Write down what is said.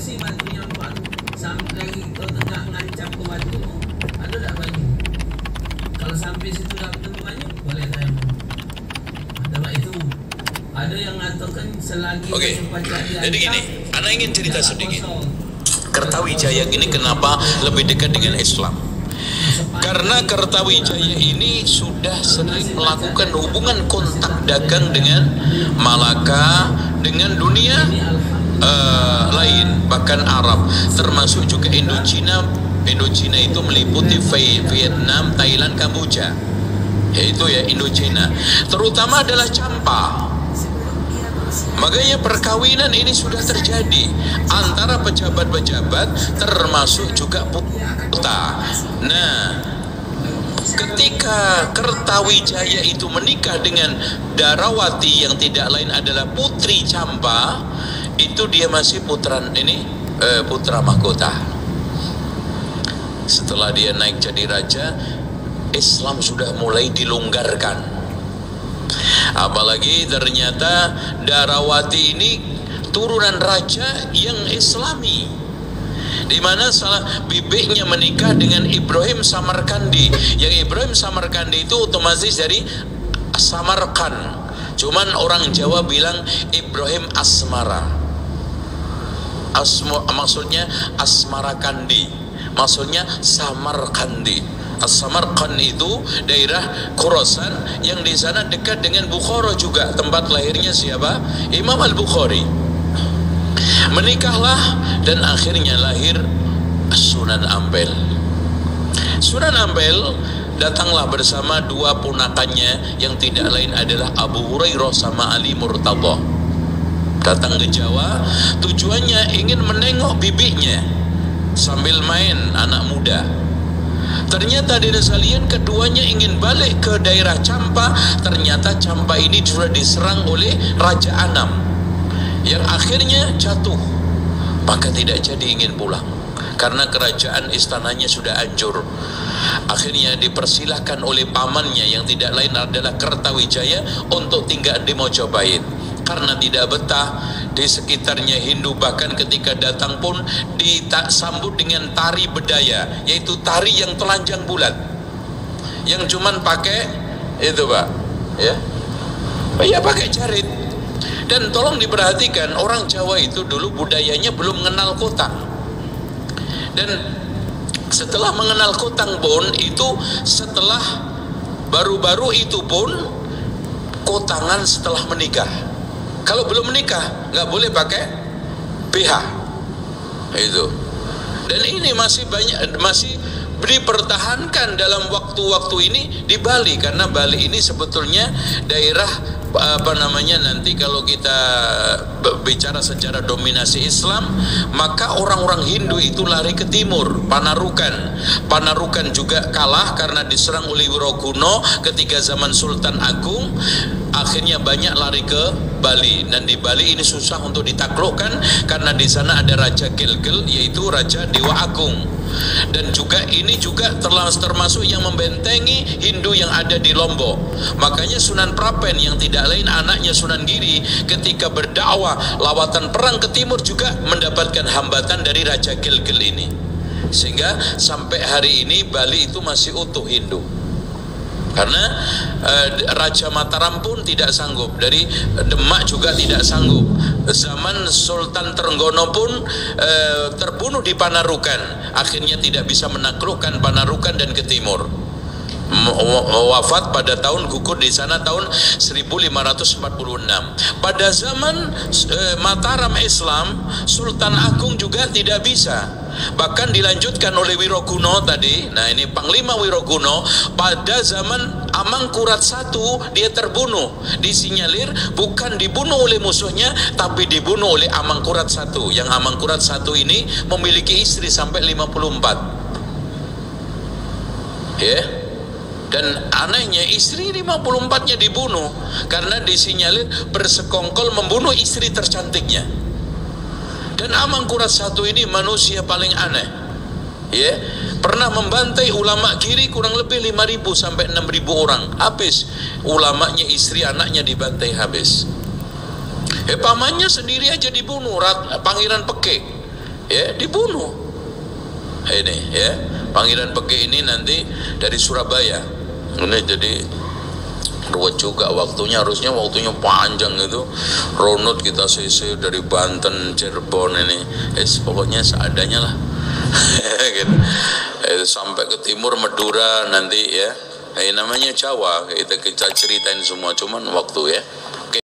situasi batunya kuat sampai lagi kau tengah ngancam ke batu, ada tak banyu? Kalau sampai situ dah ketemu banyu, boleh tayamum. Sebab itu ada yang mengatakan selagi jadi gini, anak ingin cerita sedikit. Kertawijaya ini kenapa lebih dekat dengan Islam? Karena Kertawijaya ini sudah sering melakukan hubungan kontak dagang dengan Malaka, dengan dunia lain, bahkan Arab, termasuk juga Indochina. Indochina itu meliputi Vietnam, Thailand, Kamboja, yaitu ya Indochina, terutama adalah Champa. Makanya perkawinan ini sudah terjadi antara pejabat-pejabat, termasuk juga putra. Nah, ketika Kertawijaya itu menikah dengan Darawati yang tidak lain adalah putri Champa, itu dia masih putra mahkota. Setelah dia naik jadi raja, Islam sudah mulai dilonggarkan. Apalagi ternyata Darawati ini turunan raja yang Islami, di mana salah bibiknya menikah dengan Ibrahim Samarkandi. Yang Ibrahim Samarkandi itu otomatis dari Samarkand, cuman orang Jawa bilang Ibrahim Asmara. Maksudnya Asmarakandi, maksudnya Samarkandi. Samarkand itu daerah Khorasan yang di sana dekat dengan Bukhara juga, tempat lahirnya siapa? Imam Al-Bukhari. Menikahlah dan akhirnya lahir Sunan Ampel. Sunan Ampel datanglah bersama dua ponakannya yang tidak lain adalah Abu Hurairah sama Ali Murtadha. Datang ke Jawa, tujuannya ingin menengok bibinya sambil main anak muda. Ternyata di sekalian keduanya ingin balik ke daerah Champa. Ternyata Champa ini sudah diserang oleh Raja Anam yang akhirnya jatuh, maka tidak jadi ingin pulang karena kerajaan istananya sudah hancur. Akhirnya dipersilahkan oleh pamannya yang tidak lain adalah Kertawijaya untuk tinggal di Mojopahit. Karena tidak betah di sekitarnya Hindu, bahkan ketika datang pun disambut dengan tari bedaya, yaitu tari yang telanjang bulat, yang cuman pakai itu Pak, ya pakai jarit. Dan tolong diperhatikan, orang Jawa itu dulu budayanya belum mengenal kotang, dan setelah mengenal kotang pun itu setelah baru-baru itu pun kotangan setelah menikah. Kalau belum menikah nggak boleh pakai BH itu. Dan ini masih banyak, masih dipertahankan dalam waktu-waktu ini di Bali, karena Bali ini sebetulnya daerah nanti kalau kita bicara secara dominasi Islam, maka orang-orang Hindu itu lari ke timur. Panarukan juga kalah karena diserang oleh Wirokuno ketika zaman Sultan Agung. Akhirnya banyak lari ke Bali, dan di Bali ini susah untuk ditaklukkan karena di sana ada Raja Gelgel, yaitu Raja Dewa Agung. Dan juga ini juga termasuk yang membentengi Hindu yang ada di Lombok. Makanya Sunan Prapen yang tidak lain anaknya Sunan Giri ketika berdakwah lawatan perang ke timur juga mendapatkan hambatan dari Raja Gelgel ini, sehingga sampai hari ini Bali itu masih utuh Hindu. Karena Raja Mataram pun tidak sanggup, dari Demak juga tidak sanggup. Zaman Sultan Trenggono pun terbunuh di Panarukan, akhirnya tidak bisa menaklukkan Panarukan dan ke timur. Wafat pada tahun gugur di sana tahun 1546. Pada zaman Mataram Islam, Sultan Agung juga tidak bisa. Bahkan dilanjutkan oleh Wirokuno tadi. Nah, ini Panglima Wirokuno pada zaman Amangkurat I dia terbunuh. Disinyalir bukan dibunuh oleh musuhnya, tapi dibunuh oleh Amangkurat I. Yang Amangkurat I ini memiliki istri sampai 54. Dan anehnya istri 54-nya dibunuh karena disinyalir bersekongkol membunuh istri tercantiknya. Dan Amangkurat I ini manusia paling aneh, pernah membantai ulama kiri kurang lebih 5.000 sampai 6.000 orang, habis ulamanya, istri, anaknya dibantai habis. Pamannya sendiri aja dibunuh, Pangeran Pekek. ya dibunuh. Ini ya, panggilan Peke ini nanti dari Surabaya. Ini jadi ruwet juga waktunya, harusnya waktunya panjang itu. Runut kita CC dari Banten, Cirebon ini. Pokoknya seadanya lah. Gitu. Sampai ke timur Madura nanti ya. Namanya Jawa, kita ceritain semua, cuman waktu ya.